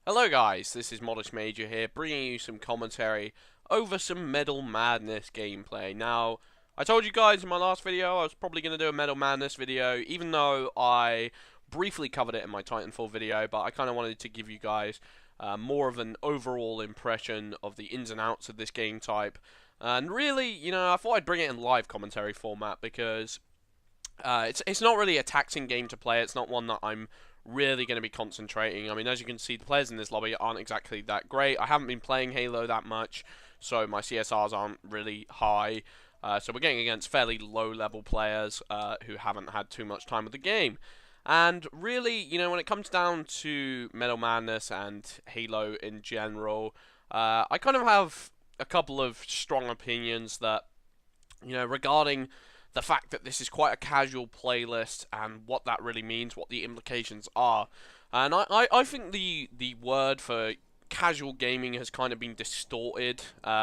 Hello guys, this is Modest Major here, bringing you some commentary over some Medal Madness gameplay. Now, I told you guys in my last video I was probably going to do a Medal Madness video, even though I briefly covered it in my Titanfall video, but I kind of wanted to give you guys more of an overall impression of the ins and outs of this game type. And really, I thought I'd bring it in live commentary format because it's not really a taxing game to play. It's not one that I'm really going to be concentrating. I mean, as you can see, the players in this lobby aren't exactly that great. I haven't been playing Halo that much, so my CSRs aren't really high. So we're getting against fairly low-level players who haven't had too much time with the game. And really, when it comes down to Medal Madness and Halo in general, I kind of have a couple of strong opinions that, regarding the fact that this is quite a casual playlist and what that really means, what the implications are. And I think the word for casual gaming has kind of been distorted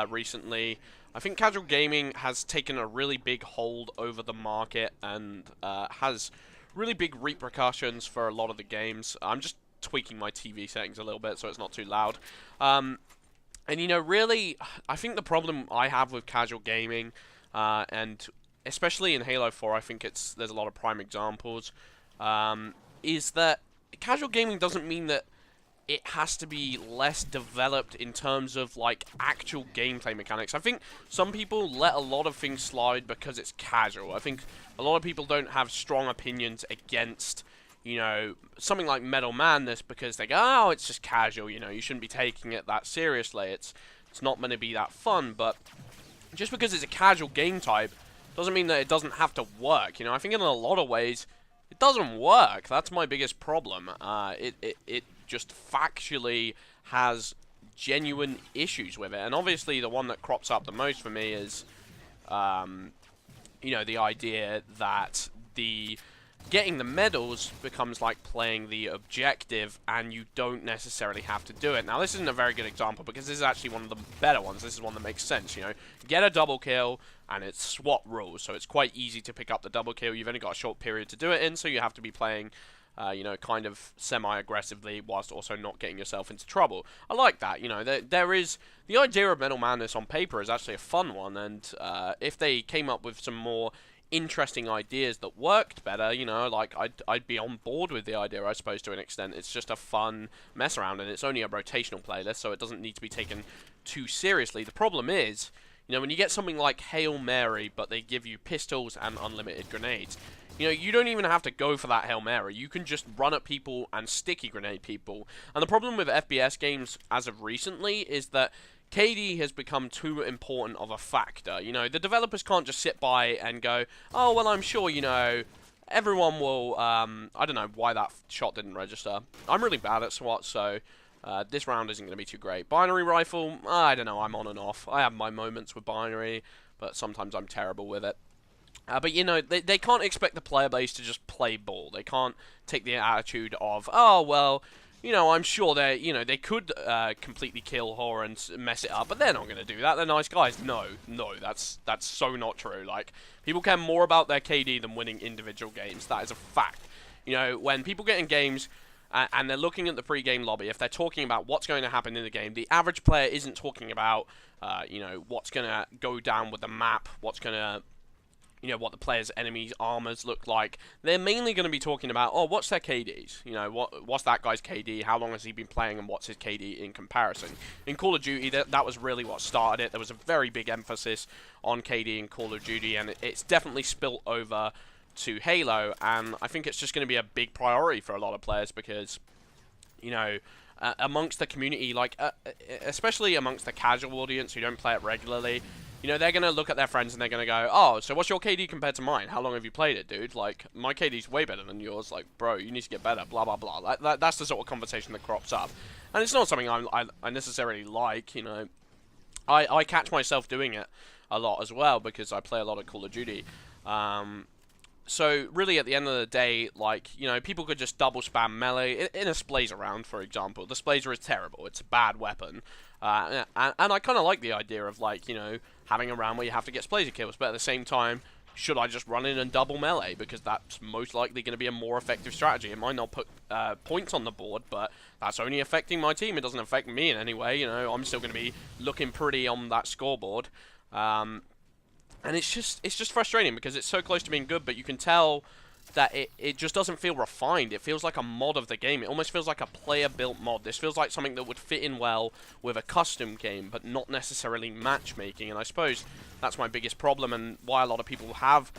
recently. I think casual gaming has taken a really big hold over the market and has really big repercussions for a lot of the games. I'm just tweaking my TV settings a little bit so it's not too loud. And really, I think the problem I have with casual gaming, and especially in Halo 4, I think there's a lot of prime examples, is that casual gaming doesn't mean that it has to be less developed in terms of, like, actual gameplay mechanics. I think some people let a lot of things slide because it's casual. I think a lot of people don't have strong opinions against, something like Medal Madness because they go, oh, it's just casual, you shouldn't be taking it that seriously. It's not going to be that fun, but just because it's a casual game type doesn't mean that it doesn't have to work. I think in a lot of ways, it doesn't work. That's my biggest problem. It just factually has genuine issues with it. And obviously, the one that crops up the most for me is, the idea that getting the medals becomes like playing the objective, and you don't necessarily have to do it. Now, this isn't a very good example because this is actually one of the better ones. This is one that makes sense, Get a double kill, and it's SWAT rules, so it's quite easy to pick up the double kill. You've only got a short period to do it in, so you have to be playing, kind of semi-aggressively whilst also not getting yourself into trouble. I like that, there is... The idea of Medal Madness on paper is actually a fun one, and if they came up with some more interesting ideas that worked better, like I'd be on board with the idea, I suppose, to an extent. It's just a fun mess around, and it's only a rotational playlist, so it doesn't need to be taken too seriously. The problem is, when you get something like Hail Mary, but they give you pistols and unlimited grenades, you don't even have to go for that Hail Mary. You can just run at people and sticky grenade people. And the problem with FPS games as of recently is that KD has become too important of a factor. The developers can't just sit by and go, oh, well, I'm sure, everyone will, I don't know why that shot didn't register. I'm really bad at SWAT, so this round isn't going to be too great. Binary rifle, I don't know, I'm on and off. I have my moments with binary, but sometimes I'm terrible with it. But, they can't expect the player base to just play ball. They can't take the attitude of, oh, well, I'm sure they could completely kill Horror and mess it up, but they're not going to do that. They're nice guys. No, that's so not true. Like, people care more about their KD than winning individual games. That is a fact. When people get in games and they're looking at the pre-game lobby, if they're talking about what's going to happen in the game, the average player isn't talking about, what's going to go down with the map, what's going to... what the player's enemies' armors look like. They're mainly going to be talking about, oh, what's their KDs? What's that guy's KD? How long has he been playing, and what's his KD in comparison? In Call of Duty, that was really what started it. There was a very big emphasis on KD in Call of Duty, and it's definitely spilt over to Halo, and I think it's just going to be a big priority for a lot of players because, amongst the community, like, especially amongst the casual audience who don't play it regularly, they're going to look at their friends and they're going to go, oh, so what's your KD compared to mine? How long have you played it, dude? Like, my KD's way better than yours. Like, bro, you need to get better, blah, blah, blah. That's the sort of conversation that crops up. And it's not something I necessarily like, I catch myself doing it a lot as well because I play a lot of Call of Duty. So, really, at the end of the day, like, people could just double spam melee in a Splazer round, for example. The Splazer is terrible. It's a bad weapon. And I kind of like the idea of, like, having a round where you have to get Splazer kills, but at the same time, should I just run in and double melee? Because that's most likely going to be a more effective strategy. It might not put points on the board, but that's only affecting my team. It doesn't affect me in any way. You know, I'm still going to be looking pretty on that scoreboard. And it's just frustrating because it's so close to being good, but you can tell that it just doesn't feel refined. It feels like a mod of the game. It almost feels like a player-built mod. This feels like something that would fit in well with a custom game, but not necessarily matchmaking. And I suppose that's my biggest problem, and why a lot of people have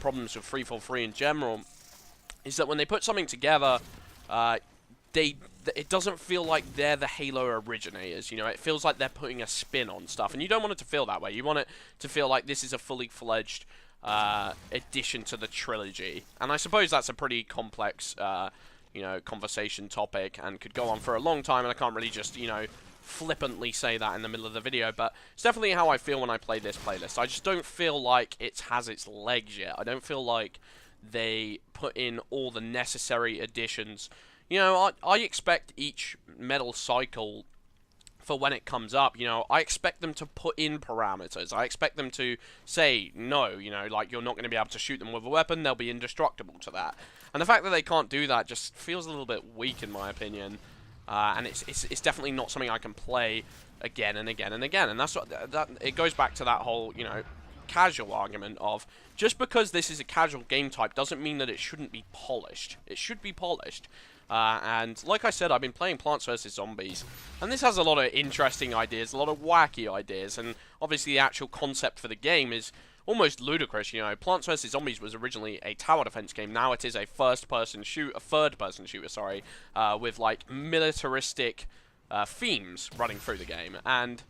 problems with Freefall 3 in general, is that when they put something together, it doesn't feel like they're the Halo originators. You know, it feels like they're putting a spin on stuff, and you don't want it to feel that way. You want it to feel like this is a fully fledged addition to the trilogy. And I suppose that's a pretty complex, you know, conversation topic, and could go on for a long time, and I can't really just, you know, flippantly say that in the middle of the video, but it's definitely how I feel when I play this playlist. I just don't feel like it has its legs yet. I don't feel like they put in all the necessary additions. You know, I expect each medal cycle, for when it comes up, you know, I expect them to put in parameters. I expect them to say, no, you know, like, you're not going to be able to shoot them with a weapon, they'll be indestructible to that. And the fact that they can't do that just feels a little bit weak, in my opinion. And it's definitely not something I can play again and again and again. And that's what, it goes back to that whole, you know, casual argument of, just because this is a casual game type doesn't mean that it shouldn't be polished. It should be polished. And like I said, I've been playing Plants vs. Zombies, and this has a lot of interesting ideas, a lot of wacky ideas, and obviously the actual concept for the game is almost ludicrous. You know, Plants vs. Zombies was originally a tower defense game. Now it is a third-person shooter, sorry, with like militaristic themes running through the game, and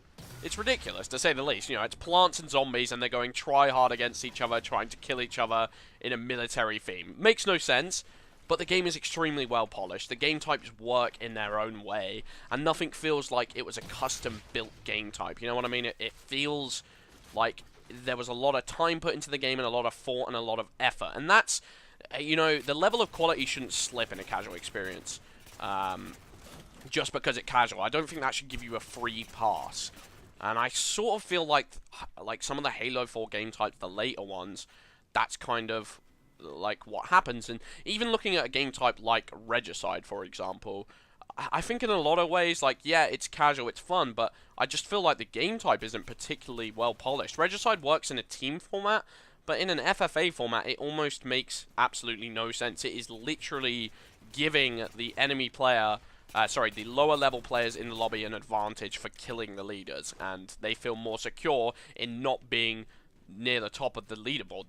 it's ridiculous, to say the least. You know, it's plants and zombies, and they're going try-hard against each other, trying to kill each other in a military theme. Makes no sense. But the game is extremely well polished. The game types work in their own way, and nothing feels like it was a custom-built game type. You know what I mean? It feels like there was a lot of time put into the game, and a lot of thought, and a lot of effort. And that's, you know, the level of quality shouldn't slip in a casual experience. Just because it's casual. I don't think that should give you a free pass. And I sort of feel like some of the Halo 4 game types, the later ones, that's kind of like what happens. And even looking at a game type like Regicide, for example, I think in a lot of ways, like, yeah, it's casual, it's fun, but I just feel like the game type isn't particularly well polished. Regicide works in a team format, but in an FFA format, it almost makes absolutely no sense. It is literally giving the enemy player, the lower level players in the lobby an advantage for killing the leaders, and they feel more secure in not being near the top of the leaderboard.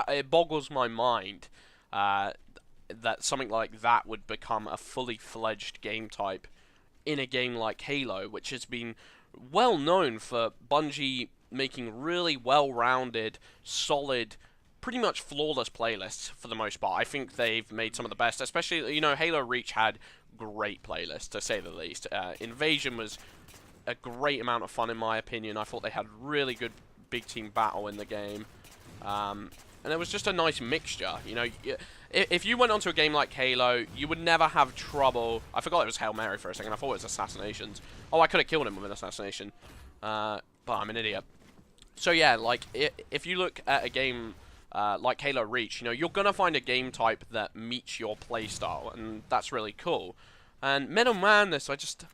It boggles my mind that something like that would become a fully fledged game type in a game like Halo, which has been well known for Bungie making really well-rounded, solid, pretty much flawless playlists for the most part. I think they've made some of the best, especially, you know, Halo Reach had great playlists, to say the least. Invasion was a great amount of fun, in my opinion. I thought they had really good big team battle in the game, and it was just a nice mixture. You know, if you went onto a game like Halo, you would never have trouble. I forgot it was Hail Mary for a second. I thought it was assassinations. Oh, I could have killed him with an assassination, but I'm an idiot. So yeah, like, if you look at a game like Halo Reach, you know, you're gonna find a game type that meets your playstyle, and that's really cool. And Metal Madness, I just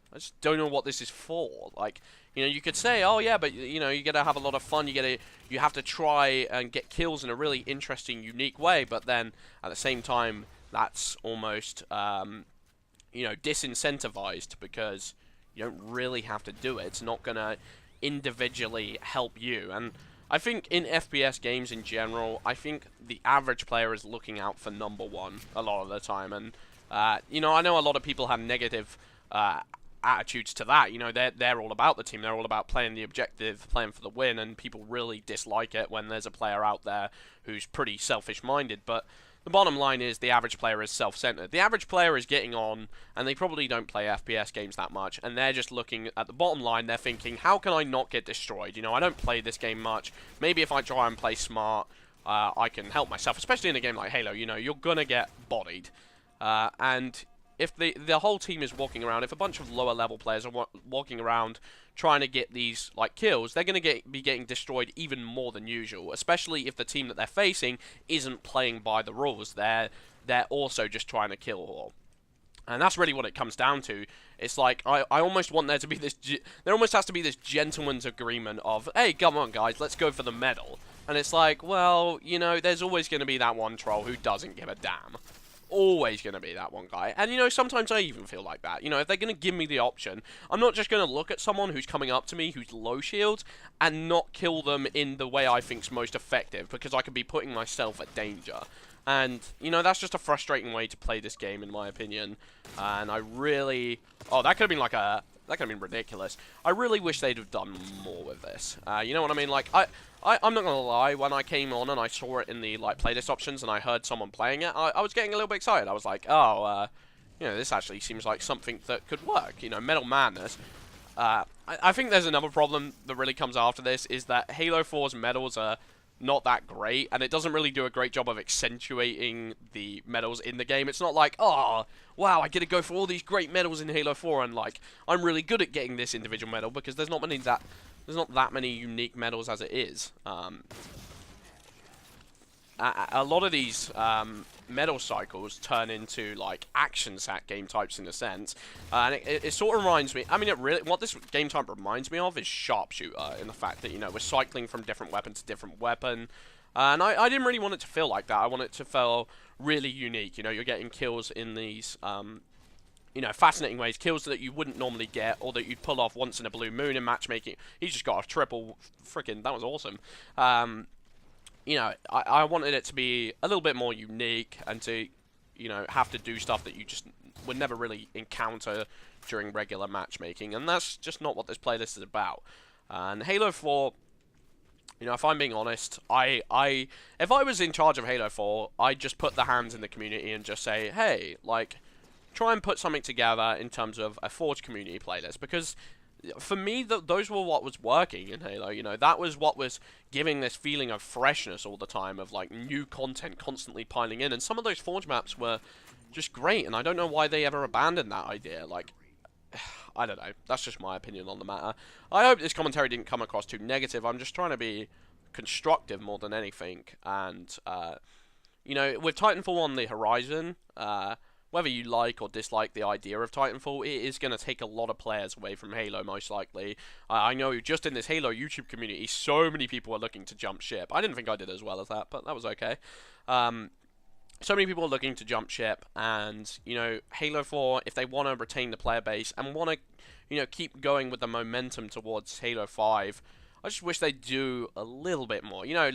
don't know what this is for. Like, you know, you could say, oh yeah, but you know, you gotta have a lot of fun. You have to try and get kills in a really interesting, unique way. But then at the same time, that's almost, you know, disincentivized, because you don't really have to do it. It's not gonna individually help you. And I think in FPS games in general, I think the average player is looking out for #1 a lot of the time. And you know, I know a lot of people have negative attitudes to that. You know, they're all about the team. They're all about playing the objective, playing for the win, and people really dislike it when there's a player out there who's pretty selfish-minded. But the bottom line is the average player is self-centered. The average player is getting on, and they probably don't play FPS games that much, and they're just looking at the bottom line. They're thinking, how can I not get destroyed? You know, I don't play this game much. Maybe if I try and play smart, I can help myself, especially in a game like Halo. You know, you're gonna get bodied. And if the whole team is walking around, if a bunch of lower level players are walking around trying to get these like kills, they're going to be getting destroyed even more than usual, especially if the team that they're facing isn't playing by the rules. They're also just trying to kill all. And that's really what it comes down to. It's like, I almost want there to be this... There almost has to be this gentleman's agreement of, hey, come on, guys, let's go for the medal. And it's like, well, you know, there's always going to be that one troll who doesn't give a damn. Always going to be that one guy. And, you know, sometimes I even feel like that. You know, if they're going to give me the option, I'm not just going to look at someone who's coming up to me, who's low shields, and not kill them in the way I think's most effective, because I could be putting myself at danger. And, you know, that's just a frustrating way to play this game, in my opinion. And I really... Oh, that could have been like a... That could have been ridiculous. I really wish they'd have done more with this. You know what I mean? Like, I'm not gonna lie, when I came on and I saw it in the, like, playlist options and I heard someone playing it, I was getting a little bit excited. I was like, oh, you know, this actually seems like something that could work. You know, Metal Madness. I think there's another problem that really comes after this, is that Halo 4's medals are not that great, and it doesn't really do a great job of accentuating the medals in the game. It's not like, oh, wow, I get to go for all these great medals in Halo 4, and like, I'm really good at getting this individual medal, because there's not that many unique medals as it is. A lot of these medal cycles turn into like action sat game types in a sense, and it sort of reminds me. I mean, what this game type reminds me of is sharpshooter, in the fact that, you know, we're cycling from different weapon to different weapon, and I didn't really want it to feel like that. I want it to feel really unique. You know, you're getting kills in these you know, fascinating ways, kills that you wouldn't normally get, or that you'd pull off once in a blue moon in matchmaking. He's just got a triple, freaking, that was awesome. You know, I wanted it to be a little bit more unique, and to, you know, have to do stuff that you just would never really encounter during regular matchmaking, and that's just not what this playlist is about. And Halo 4, you know, if I'm being honest, if I was in charge of Halo 4, I'd just put the hands in the community and just say, hey, like, try and put something together in terms of a Forge community playlist, because for me, those were what was working in Halo. You know, that was what was giving this feeling of freshness all the time, of like new content constantly piling in, and some of those Forge maps were just great, and I don't know why they ever abandoned that idea. Like, I don't know, that's just my opinion on the matter. I hope this commentary didn't come across too negative. I'm just trying to be constructive more than anything, and you know, with Titanfall on the horizon, whether you like or dislike the idea of Titanfall, it is going to take a lot of players away from Halo, most likely. I know just in this Halo YouTube community, so many people are looking to jump ship. I didn't think I did as well as that, but that was okay. So many people are looking to jump ship, and, you know, Halo 4, if they want to retain the player base and want to, you know, keep going with the momentum towards Halo 5, I just wish they'd do a little bit more. You know,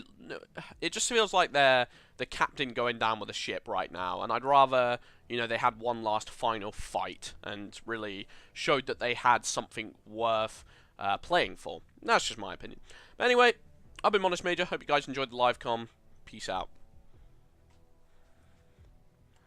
it just feels like they're the captain going down with a ship right now, and I'd rather, you know, they had one last final fight and really showed that they had something worth playing for. That's just my opinion. But anyway, I've been Modest Major. Hope you guys enjoyed the live comm. Peace out.